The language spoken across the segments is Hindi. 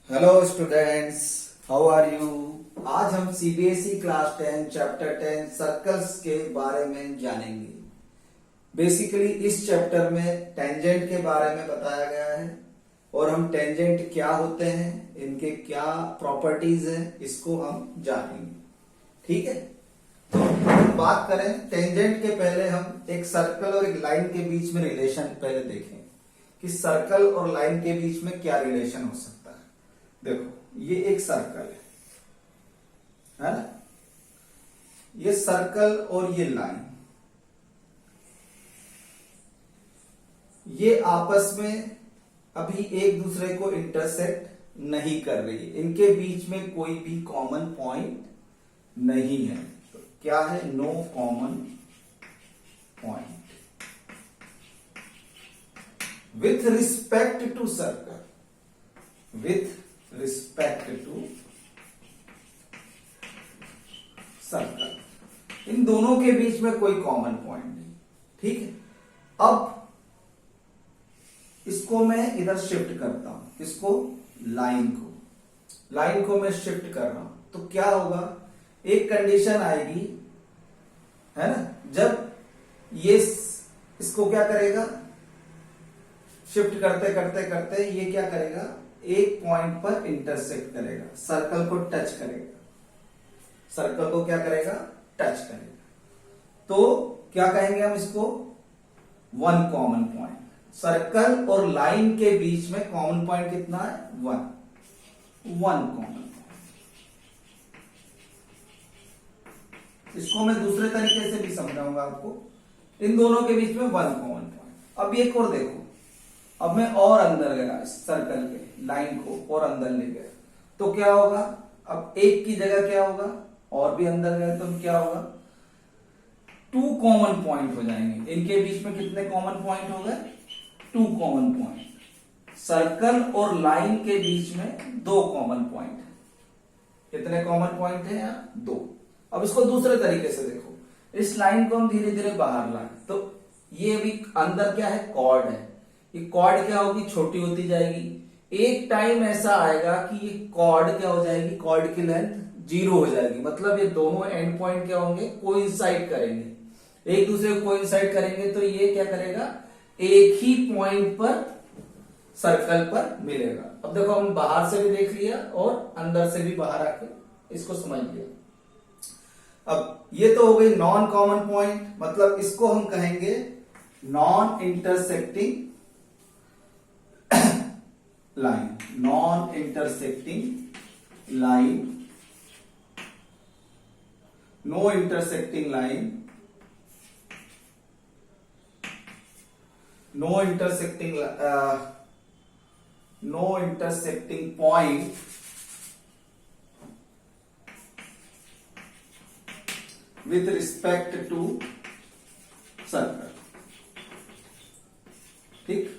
Hello students, how are you. आज हम सीबीएसई क्लास 10 चैप्टर 10 सर्कल्स के बारे में जानेंगे। बेसिकली इस चैप्टर में टेंजेंट के बारे में बताया गया है और हम टेंजेंट क्या होते हैं, इनके क्या प्रॉपर्टीज हैं, इसको हम जानेंगे। ठीक है, तो हम बात करें टेंजेंट के पहले हम एक सर्कल और एक लाइन के बीच में रिलेशन पहले देखें कि सर्कल और लाइन के बीच में क्या रिलेशन हो सकता है। देखो, ये एक सर्कल है ना, ये सर्कल और ये लाइन, ये आपस में अभी एक दूसरे को इंटरसेक्ट नहीं कर रही है, इनके बीच में कोई भी कॉमन पॉइंट नहीं है। तो क्या है? No common point with respect to circle, with respect to circle, इन दोनों के बीच में कोई कॉमन पॉइंट नहीं। ठीक है, अब इसको मैं इधर शिफ्ट करता हूं, किसको? लाइन को मैं शिफ्ट कर रहा हूं, तो क्या होगा? एक कंडीशन आएगी, है ना, जब ये इसको क्या करेगा, शिफ्ट करते करते करते ये क्या करेगा, एक पॉइंट पर इंटरसेक्ट करेगा, सर्कल को टच करेगा, सर्कल को क्या करेगा? टच करेगा। तो क्या कहेंगे हम इसको? One common point. सर्कल और लाइन के बीच में कॉमन पॉइंट कितना है? One common point. इसको मैं दूसरे तरीके से भी समझाऊंगा आपको। इन दोनों के बीच में वन कॉमन पॉइंट। अब एक और देखो, अब मैं और अंदर गया, सर्कल के लाइन को और अंदर ले गया, तो क्या होगा? अब एक की जगह क्या होगा, और भी अंदर गए तो क्या होगा? टू कॉमन पॉइंट हो जाएंगे। इनके बीच में कितने कॉमन पॉइंट हो गए? Two common point. सर्कल और लाइन के बीच में दो कॉमन पॉइंट है। कितने कॉमन पॉइंट है यहाँ? दो। अब इसको दूसरे तरीके से देखो, इस लाइन को हम धीरे धीरे बाहर लाए, तो ये भी अंदर क्या है? कॉर्ड है। ये कॉर्ड क्या होगी? छोटी होती जाएगी। एक टाइम ऐसा आएगा कि ये कॉर्ड क्या हो जाएगी? कॉर्ड की लेंथ जीरो हो जाएगी। मतलब ये दोनों एंड पॉइंट क्या होंगे? कोइंसाइड करेंगे, एक दूसरे को कोइंसाइड करेंगे, तो ये क्या करेगा? एक ही पॉइंट पर सर्कल पर मिलेगा। अब देखो, हम बाहर से भी देख लिया और अंदर से भी बाहर आके इसको समझ लिया। अब ये तो हो गई नॉन कॉमन पॉइंट, मतलब इसको हम कहेंगे non intersecting line. Non intersecting line, no intersecting line, no intersecting point with respect to circle. ठीक,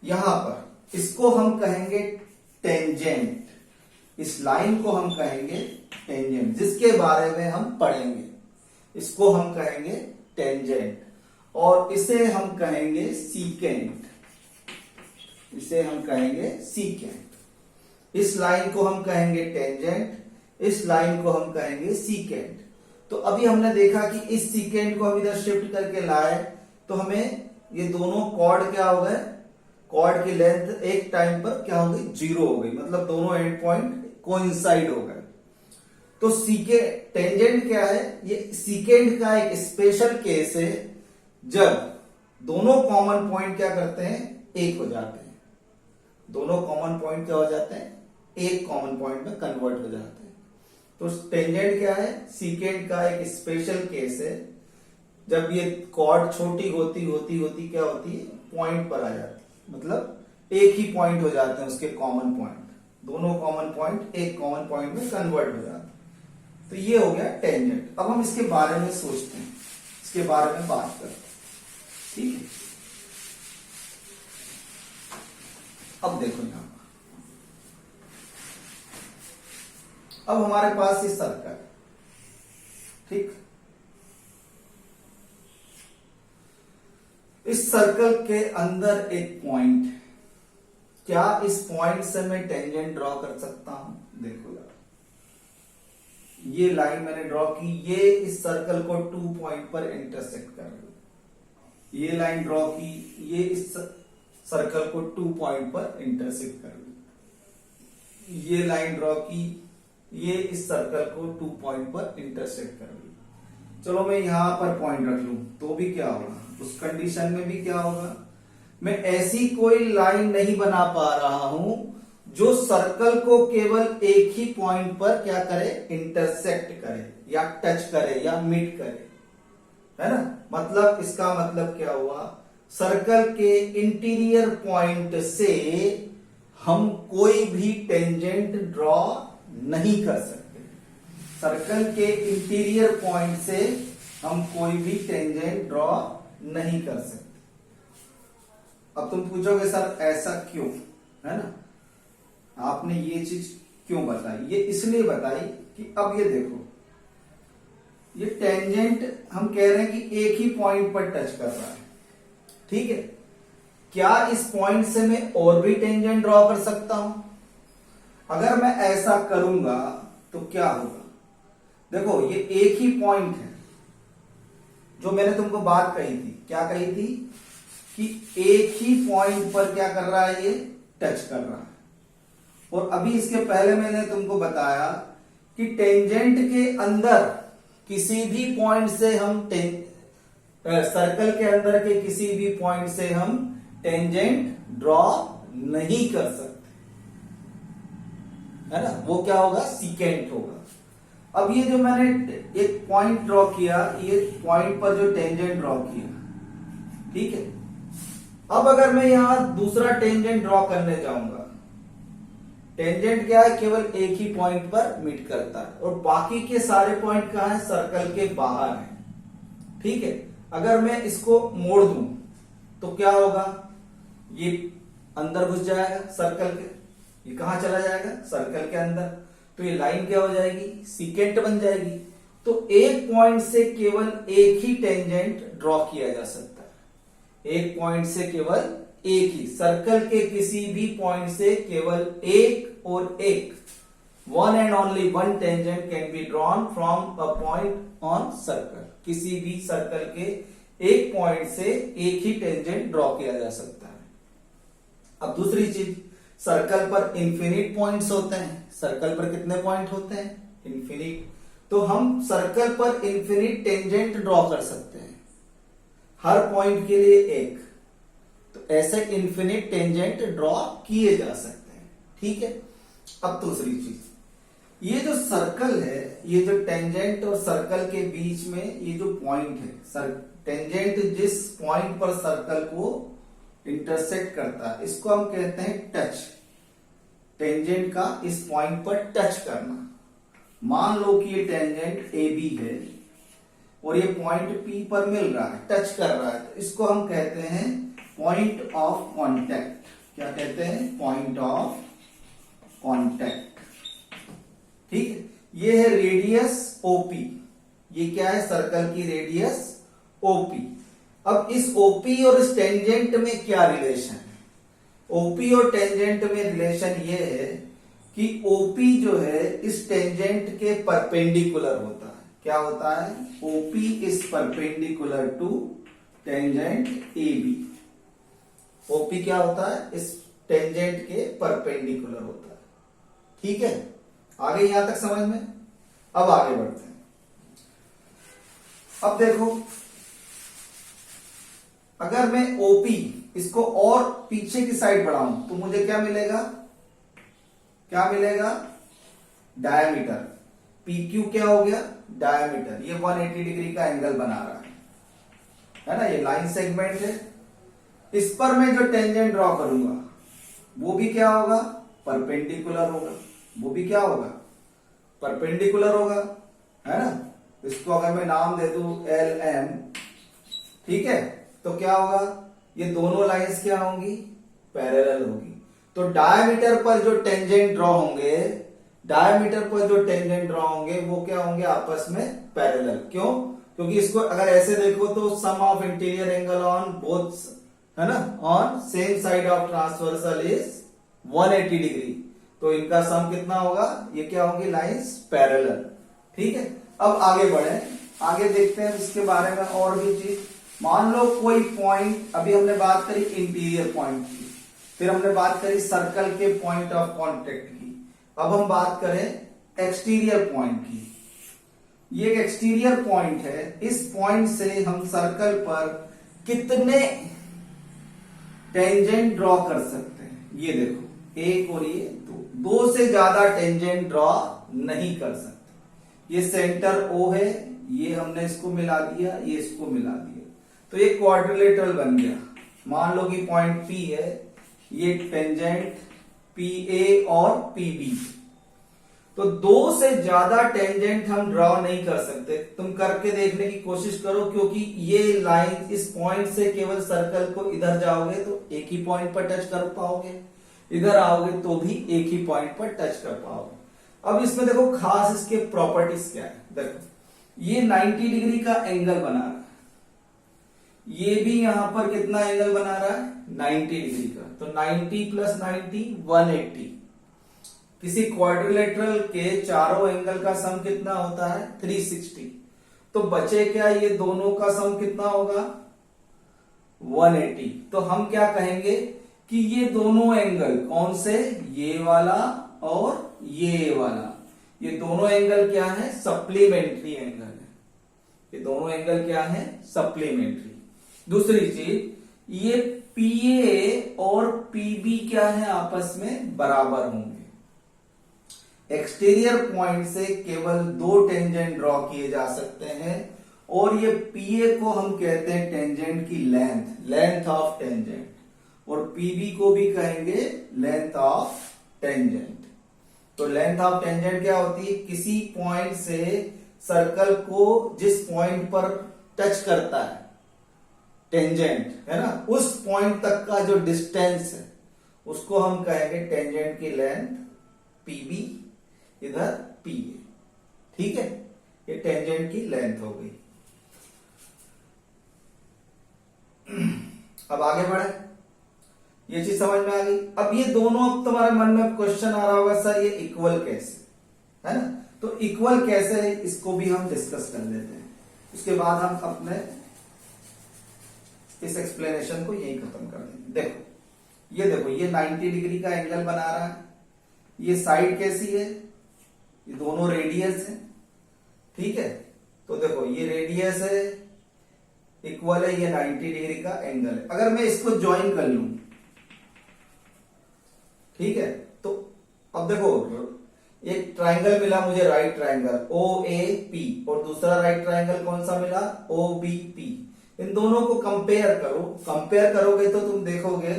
यहां पर इसको हम कहेंगे टेंजेंट, इस लाइन को हम कहेंगे टेंजेंट, जिसके बारे में हम पढ़ेंगे। इसको हम कहेंगे टेंजेंट और इसे हम कहेंगे सीकेंट, इसे हम कहेंगे सीकेंट। इस लाइन को हम कहेंगे टेंजेंट, इस लाइन को हम कहेंगे सीकेंट। तो अभी हमने देखा कि इस सीकेंट को हम इधर शिफ्ट करके लाए, तो हमें ये दोनों कॉर्ड क्या हो गए? कॉर्ड की लेंथ एक टाइम पर क्या हो गई? जीरो हो गई। मतलब दोनों एंड पॉइंट कोइंसाइड हो गए। तो सीके टेंजेंट क्या है? ये सीकेंट का एक स्पेशल केस है, जब दोनों कॉमन पॉइंट क्या करते हैं? एक हो जाते हैं। दोनों कॉमन पॉइंट क्या हो जाते हैं? एक कॉमन पॉइंट में कन्वर्ट हो जाते हैं। तो टेंजेंट क्या है? सीकेंट का एक स्पेशल केस है, जब ये कॉर्ड छोटी होती होती होती क्या होती है? पॉइंट पर आ जाती है। मतलब एक ही पॉइंट हो जाते हैं उसके कॉमन पॉइंट, दोनों कॉमन पॉइंट एक कॉमन पॉइंट में कन्वर्ट हो जाते हैं। तो ये हो गया टेंजेंट। अब हम इसके बारे में सोचते हैं, इसके बारे में बात करते हैं। ठीक है, अब देखो यहां, अब हमारे पास ये सर्कल, ठीक, इस सर्कल के अंदर एक पॉइंट है, क्या इस पॉइंट से मैं टेंजेंट ड्रॉ कर सकता हूं? देखो यार, ये लाइन मैंने ड्रॉ की, ये इस सर्कल को 2 पॉइंट पर इंटरसेक्ट कर रही है। ये लाइन ड्रॉ की, ये इस सर्कल को 2 पॉइंट पर इंटरसेक्ट कर रही है। ये लाइन ड्रॉ की, ये इस सर्कल को 2 पॉइंट पर इंटरसेक्ट कर रही है। चलो मैं यहां पर पॉइंट रख लूं तो भी क्या होगा, उस कंडीशन में भी क्या होगा, मैं ऐसी कोई लाइन नहीं बना पा रहा हूं जो सर्कल को केवल एक ही पॉइंट पर क्या करे, इंटरसेक्ट करे या टच करे या मीट करे, है ना। मतलब इसका मतलब क्या हुआ, सर्कल के इंटीरियर पॉइंट से हम कोई भी टेंजेंट ड्रॉ नहीं कर सकते। सर्कल के इंटीरियर पॉइंट से हम कोई भी टेंजेंट ड्रॉ नहीं कर सकते। अब तुम पूछोगे सर ऐसा क्यों, है ना, आपने ये चीज क्यों बताई? ये इसलिए बताई कि अब ये देखो, ये टेंजेंट हम कह रहे हैं कि एक ही पॉइंट पर टच कर रहा है, ठीक है। क्या इस पॉइंट से मैं और भी टेंजेंट ड्रॉ कर सकता हूं? अगर मैं ऐसा करूंगा तो क्या होगा, देखो ये एक ही पॉइंट है, जो मैंने तुमको बात कही थी, क्या कही थी कि एक ही पॉइंट पर क्या कर रहा है, ये टच कर रहा है। और अभी इसके पहले मैंने तुमको बताया कि टेंजेंट के अंदर किसी भी पॉइंट से हम सर्कल के अंदर के किसी भी पॉइंट से हम टेंजेंट ड्रॉ नहीं कर सकते, है ना। वो क्या होगा, सीकेंट होगा। अब ये जो मैंने एक पॉइंट ड्रॉ किया, ये पॉइंट पर जो टेंजेंट ड्रॉ किया, ठीक है। अब अगर मैं यहां दूसरा टेंजेंट ड्रॉ करने जाऊंगा, टेंजेंट क्या है, केवल एक ही पॉइंट पर मीट करता है और बाकी के सारे पॉइंट कहां है, सर्कल के बाहर है, ठीक है। अगर मैं इसको मोड़ दूं तो क्या होगा, ये अंदर घुस जाएगा सर्कल के, ये कहां चला जाएगा, सर्कल के अंदर। तो ये लाइन क्या हो जाएगी, सीकेंट बन जाएगी। तो एक पॉइंट से केवल एक ही टेंजेंट ड्रॉ किया जा सकता है, एक पॉइंट से केवल एक ही, सर्कल के किसी भी पॉइंट से केवल एक और एक, one and only one tangent can be drawn from a point on circle. किसी भी सर्कल के एक पॉइंट से एक ही टेंजेंट ड्रॉ किया जा सकता है। अब दूसरी चीज, सर्कल पर इंफिनिट पॉइंट्स होते हैं। सर्कल पर कितने पॉइंट होते हैं, इंफिनिट। तो हम सर्कल पर इंफिनिट टेंजेंट ड्रॉ कर सकते हैं, हर पॉइंट के लिए एक। तो ऐसे इंफिनिट टेंजेंट ड्रॉ किए जा सकते हैं, ठीक है। अब दूसरी चीज, ये जो सर्कल है, ये जो टेंजेंट और सर्कल के बीच में ये जो पॉइंट है, टेंजेंट जिस पॉइंट पर सर्कल को इंटरसेक्ट करता है, इसको हम कहते हैं टच। टेंजेंट का इस पॉइंट पर टच करना। मान लो कि ये टेंजेंट ए बी है और ये पॉइंट पी पर मिल रहा है, टच कर रहा है, तो इसको हम कहते हैं पॉइंट ऑफ कॉन्टैक्ट। क्या कहते हैं, पॉइंट ऑफ कॉन्टैक्ट, ठीक है। ये है रेडियस ओपी, ये क्या है, सर्कल की रेडियस ओपी। अब इस ओपी और इस टेंजेंट में क्या रिलेशन है, ओपी और टेंजेंट में रिलेशन ये है कि ओपी जो है इस टेंजेंट के परपेंडिकुलर होता है। क्या होता है, OP is perpendicular to tangent A B. OP क्या होता है, इस टेंजेंट के परपेंडिकुलर होता है, ठीक है। आगे यहां तक समझ में। अब आगे बढ़ते हैं। अब देखो, अगर मैं ओपी इसको और पीछे की साइड बढ़ाऊं तो मुझे क्या मिलेगा, क्या मिलेगा, डायमीटर। पीक्यू क्या हो गया, डायमीटर। ये 180 डिग्री का एंगल बना रहा है ना, ये लाइन सेगमेंट है। इस पर मैं जो टेंजेंट ड्रॉ करूंगा वो भी क्या होगा, परपेंडिकुलर होगा। वो भी क्या होगा, परपेंडिकुलर होगा, है ना। इसको अगर मैं नाम दे दूं एल एम, ठीक है, तो क्या होगा, ये दोनों लाइंस क्या होंगी, पैरेलल होगी। तो डायमीटर पर जो टेंजेंट ड्रॉ होंगे, डायमीटर पर जो टेंजेंट ड्रॉ होंगे वो क्या होंगे, आपस में पैरेलल। क्यों, क्योंकि इसको अगर ऐसे देखो तो sum of interior angle on both, है ना, on same side of transversal is 180 degree. तो इनका सम कितना होगा, ये क्या होगी, लाइंस पैरेलल। ठीक है, अब आगे बढ़े, आगे देखते हैं इसके बारे में और भी चीज। मान लो कोई पॉइंट, अभी हमने बात करी इंटीरियर पॉइंट की, फिर हमने बात करी सर्कल के पॉइंट ऑफ कांटेक्ट की, अब हम बात करें एक्सटीरियर पॉइंट की। ये एक एक्सटीरियर पॉइंट है, इस पॉइंट से हम सर्कल पर कितने टेंजेंट ड्रॉ कर सकते हैं। ये देखो, एक और ये दो से ज्यादा टेंजेंट ड्रॉ नहीं कर सकते। ये सेंटर O है, ये हमने इसको मिला दिया, ये इसको मिला दिया, तो ये क्वाड्रिलेटरल बन गया। मान लो कि पॉइंट P है, ये टेंजेंट PA और PB, तो दो से ज्यादा टेंजेंट हम ड्रॉ नहीं कर सकते। तुम करके देखने की कोशिश करो, क्योंकि ये लाइन इस पॉइंट से केवल सर्कल को इधर जाओगे तो एक ही पॉइंट पर टच कर पाओगे, इधर आओगे तो भी एक ही पॉइंट पर टच कर पाओगे। अब इसमें देखो खास इसके प्रॉपर्टीज क्या है। देखो ये 90 डिग्री का एंगल बना रहा है, ये भी यहां पर कितना एंगल बना रहा है, 90 डिग्री का। तो 90 प्लस 90 180। किसी क्वाड्रिलेटरल के चारों एंगल का सम कितना होता है, 360। तो बचे क्या, ये दोनों का सम कितना होगा, 180। तो हम क्या कहेंगे कि ये दोनों एंगल कौन से, ये वाला और ये वाला, ये दोनों एंगल क्या है, सप्लीमेंट्री एंगल है। ये दोनों एंगल क्या है, सप्लीमेंट्री। दूसरी चीज, ये PA और PB क्या है, आपस में बराबर होंगे। एक्सटीरियर पॉइंट से केवल दो टेंजेंट ड्रॉ किए जा सकते हैं, और ये PA को हम कहते हैं टेंजेंट की लेंथ, लेंथ ऑफ टेंजेंट, और PB को भी कहेंगे लेंथ ऑफ टेंजेंट। तो लेंथ ऑफ टेंजेंट क्या होती है, किसी पॉइंट से सर्कल को जिस पॉइंट पर टच करता है टेंजेंट, है ना, उस पॉइंट तक का जो डिस्टेंस है उसको हम कहेंगे टेंजेंट की लेंथ PB, इधर PA। ठीक है, ये टेंजेंट की लेंथ हो गई। अब आगे बढ़े, ये चीज समझ में आ गई। अब ये दोनों, अब तुम्हारे मन में क्वेश्चन आ रहा होगा, सर ये इक्वल कैसे, है ना। तो इक्वल कैसे है, इसको भी हम डिस्कस कर लेते हैं, उसके बाद हम अपने इस एक्सप्लेनेशन को यही खत्म कर देंगे। देखो ये देखो, ये 90 डिग्री का एंगल बना रहा है, ये साइड कैसी है, ये दोनों रेडियस है। ठीक है, तो देखो ये रेडियस है, इक्वल है, ये 90 डिग्री का एंगल है। अगर मैं इसको ज्वाइन कर लूं, ठीक है, तो अब देखो एक ट्राइंगल मिला मुझे, राइट ट्राइंगल OAP, और दूसरा राइट ट्राइंगल कौन सा मिला, OBP। इन दोनों को कंपेयर करो, कंपेयर करोगे तो तुम देखोगे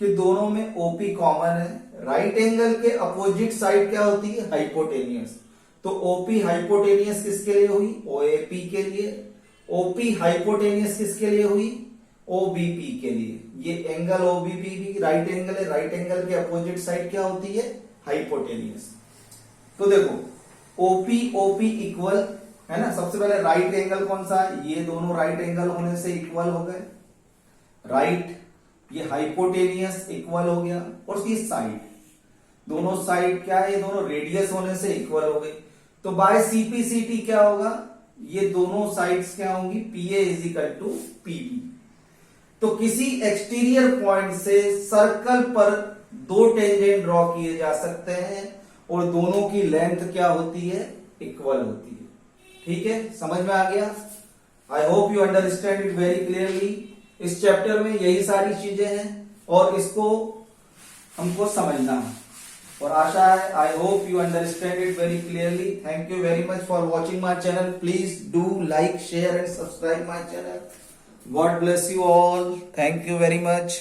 कि दोनों में OP कॉमन है। राइट एंगल के अपोजिट साइड क्या होती है, हाइपोटेनियस। तो OP हाइपोटेनियस किसके लिए हुई, OAP के लिए। OP हाइपोटेनियस किसके लिए हुई, OBP के लिए। ये एंगल OBP भी राइट एंगल है, राइट एंगल के अपोजिट साइड क्या होती है, हाइपोटेनियस। तो देखो OP इक्वल है ना। सबसे पहले राइट एंगल कौन सा है, ये दोनों राइट एंगल होने से इक्वल हो गए, राइट। ये हाइपोटेनियस इक्वल हो गया, और इसकी साइड, दोनों साइड क्या है, ये दोनों रेडियस होने से इक्वल हो गई। तो बाय CP/CT क्या होगा, ये दोनों साइड्स क्या होंगी, PA = PB। तो किसी एक्सटीरियर पॉइंट से सर्कल पर दो टेंजेंट ड्रॉ किए जा सकते हैं, और दोनों की लेंथ क्या होती है, इक्वल होती है। ठीक है, समझ में आ गया। I hope you understand it very clearly. इस चैप्टर में यही सारी चीजें हैं, और इसको हमको समझना है, और आशा है I hope you understand it very clearly. Thank you very much for watching my channel. Please do like, share and subscribe my channel. God bless you all. Thank you very much.